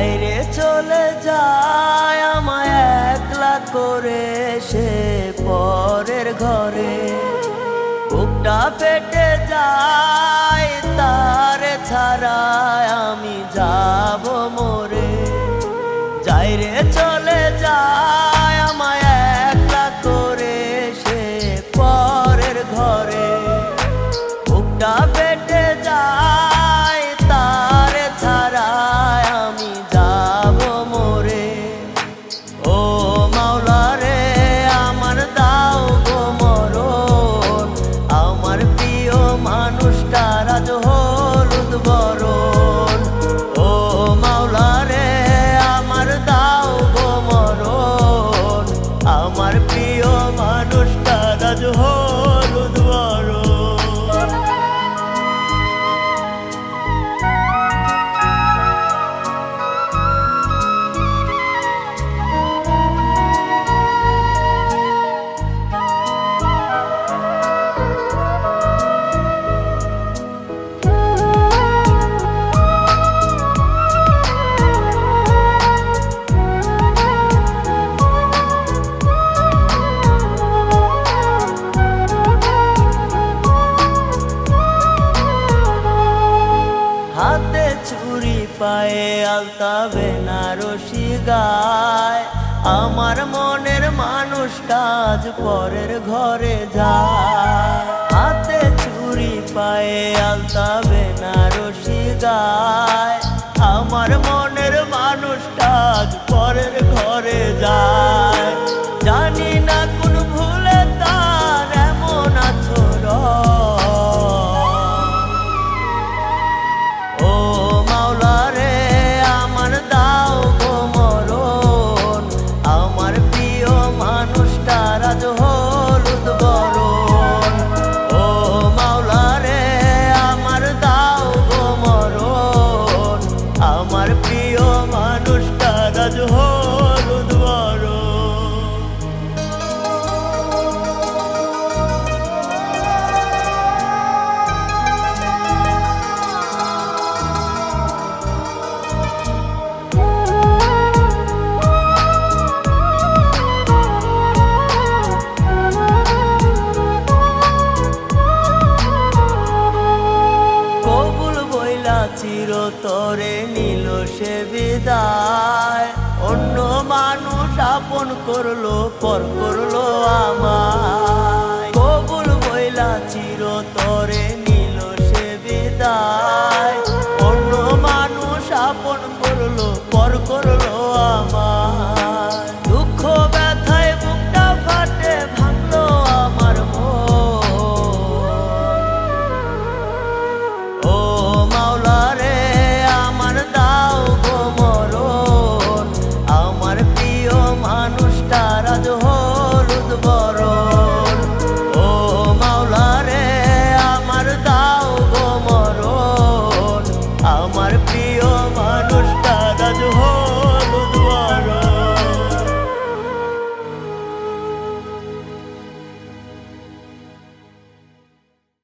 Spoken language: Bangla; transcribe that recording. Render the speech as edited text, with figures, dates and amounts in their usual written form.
যাইরে চলে যায় আমায় একলা করে সে পরের ঘরে। বুকটা ফেটে যায় তারে ছাড়ায় আমি যাব মরে। যাইরে চলে যায় আমায় একলা করে সে পরের ঘরে। বুকটা ফেটে যায় তারে ছাড়ায় আমি যাব মরে। ও মাওলা রে আমার দাও গো মরণ, আমার প্রিয় মানুষটার আজ হলুদ বরণ। ও মাওলা রে আমার দাও গো মরণ, আমার প্রিয় মানুষটার আজ হলুদ বরণ। হাতে চুরি পায়ে আলতা বেনারসি গায়, আমার মনের মানুষটা আজ পরের ঘরে যায়। হাতে চুরি পায়ে আলতা বেনারসি গায়, আমার মনের মানুষটা আজ পরের ঘরে যায়। জানি না কোন ভুলে তার এমন আচরণ। ও মাওলা রে আমার দাও গো মরণ, আমার প্রিয় মানুষটার আজ হলুদ বরণ। ও মাওলা রে আমার দাও গো মরণ, আমার প্রিয় মানুষটার আজ হলুদ বরণ। চিরতরে নিল সে বিদায়, অন্য মানুষ আপন করলো পর করলো আমায়।